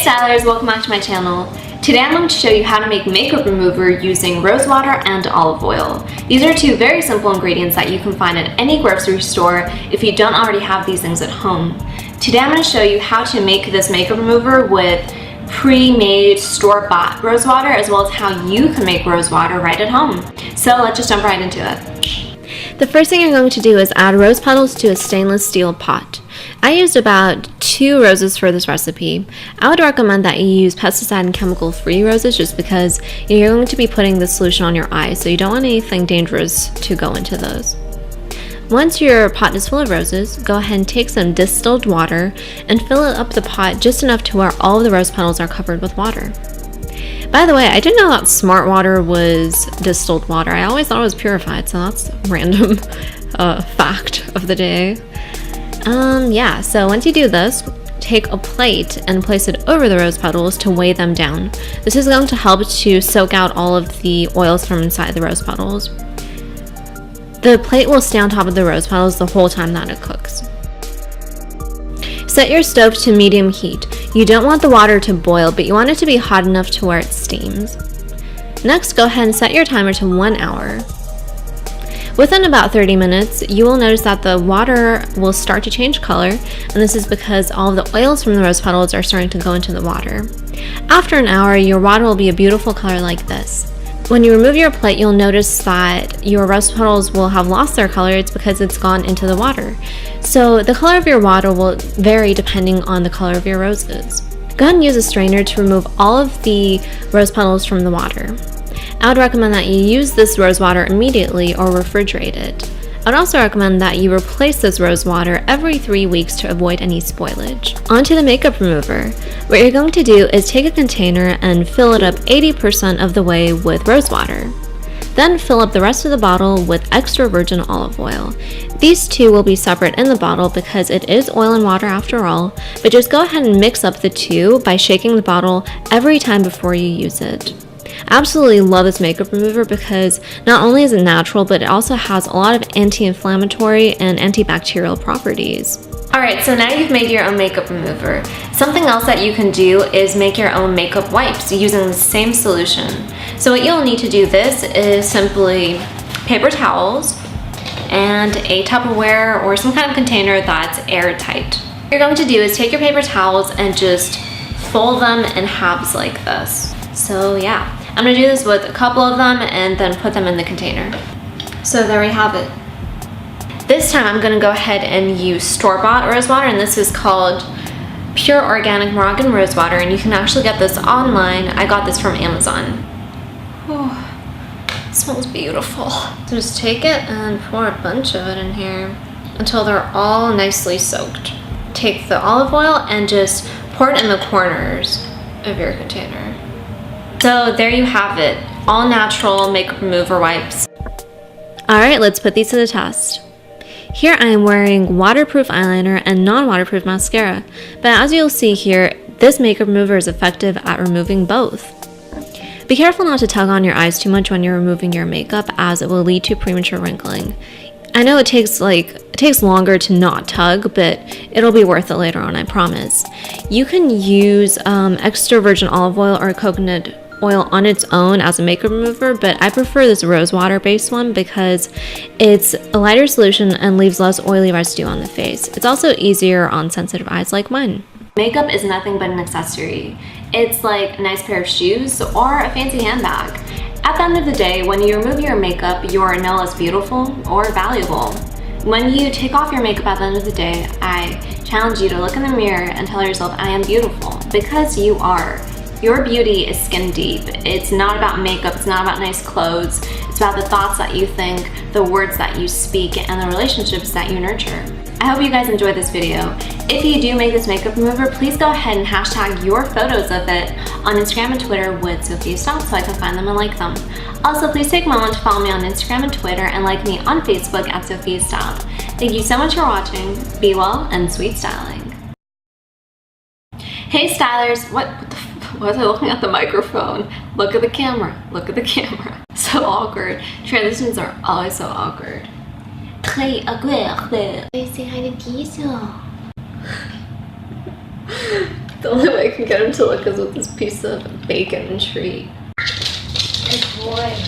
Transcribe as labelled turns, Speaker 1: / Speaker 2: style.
Speaker 1: Hey stylers, welcome back to my channel. Today I'm going to show you how to make makeup remover using rosewater and olive oil. These are two very simple ingredients that you can find at any grocery store if you don't already have these things at home. Today I'm going to show you how to make this makeup remover with pre-made store-bought rosewater, as well as how you can make rosewater right at home. So let's just jump right into it. The first thing you're going to do is add rose petals to a stainless steel pot. I used about 2 roses for this recipe. I would recommend that you use pesticide and chemical free roses just because you're going to be putting this solution on your eyes, so you don't want anything dangerous to go into those. Once your pot is full of roses, go ahead and take some distilled water and fill it up the pot just enough to where all of the rose petals are covered with water. By the way, I didn't know that smart water was distilled water. I always thought it was purified, so that's a random fact of the day. So once you do this, take a plate and place it over the rose petals to weigh them down. This is going to help to soak out all of the oils from inside the rose petals. The plate will stay on top of the rose petals the whole time that it cooks. Set your stove to medium heat. You don't want the water to boil, but you want it to be hot enough to where it steams. Next, go ahead and set your timer to 1 hour. Within about 30 minutes, you will notice that the water will start to change color, and this is because all of the oils from the rose petals are starting to go into the water. After an hour, your water will be a beautiful color like this. When you remove your plate, you'll notice that your rose petals will have lost their color. It's because it's gone into the water. So the color of your water will vary depending on the color of your roses. Go ahead and use a strainer to remove all of the rose petals from the water. I would recommend that you use this rose water immediately or refrigerate it. I would also recommend that you replace this rose water every 3 weeks to avoid any spoilage. Onto the makeup remover. What you're going to do is take a container and fill it up 80% of the way with rose water. Then fill up the rest of the bottle with extra virgin olive oil. These two will be separate in the bottle because it is oil and water after all, but just go ahead and mix up the two by shaking the bottle every time before you use it. I absolutely love this makeup remover because not only is it natural, but it also has a lot of anti-inflammatory and antibacterial properties. Alright, so now you've made your own makeup remover. Something else that you can do is make your own makeup wipes using the same solution. So what you'll need to do this is simply paper towels and a Tupperware or some kind of container that's airtight. What you're going to do is take your paper towels and just fold them in halves like this. So yeah, I'm going to do this with a couple of them and then put them in the container. So there we have it. This time I'm going to go ahead and use store-bought rosewater, and this is called Pure Organic Moroccan Rosewater, and you can actually get this online. I got this from Amazon. Oh, it smells beautiful. So just take it and pour a bunch of it in here until they're all nicely soaked. Take the olive oil and just pour it in the corners of your container. So there you have it, all natural makeup remover wipes. Alright, let's put these to the test. Here I am wearing waterproof eyeliner and non-waterproof mascara, but as you'll see here, this makeup remover is effective at removing both. Be careful not to tug on your eyes too much when you're removing your makeup, as it will lead to premature wrinkling. I know it takes longer to not tug, but it'll be worth it later on, I promise. You can use extra virgin olive oil or coconut oil on its own as a makeup remover, but I prefer this rose water based one because it's a lighter solution and leaves less oily residue on the face. It's also easier on sensitive eyes like mine. Makeup is nothing but an accessory. It's like a nice pair of shoes or a fancy handbag. At the end of the day, when you remove your makeup, you are no less beautiful or valuable. When you take off your makeup at the end of the day, I challenge you to look in the mirror and tell yourself, I am beautiful, because you are. Your beauty is skin deep. It's not about makeup, it's not about nice clothes. It's about the thoughts that you think, the words that you speak, and the relationships that you nurture. I hope you guys enjoyed this video. If you do make this makeup remover, please go ahead and hashtag your photos of it on Instagram and Twitter with SophiaStyle so I can find them and like them. Also, please take a moment to follow me on Instagram and Twitter and like me on Facebook at SophiaStyle. Thank you so much for watching. Be well and sweet styling. Hey stylers, why was I looking at the microphone? Look at the camera, look at the camera. So awkward. Transitions are always so awkward. Très awkward. Say hi to Giso. The only way I can get him to look is with this piece of bacon treat.
Speaker 2: Good boy.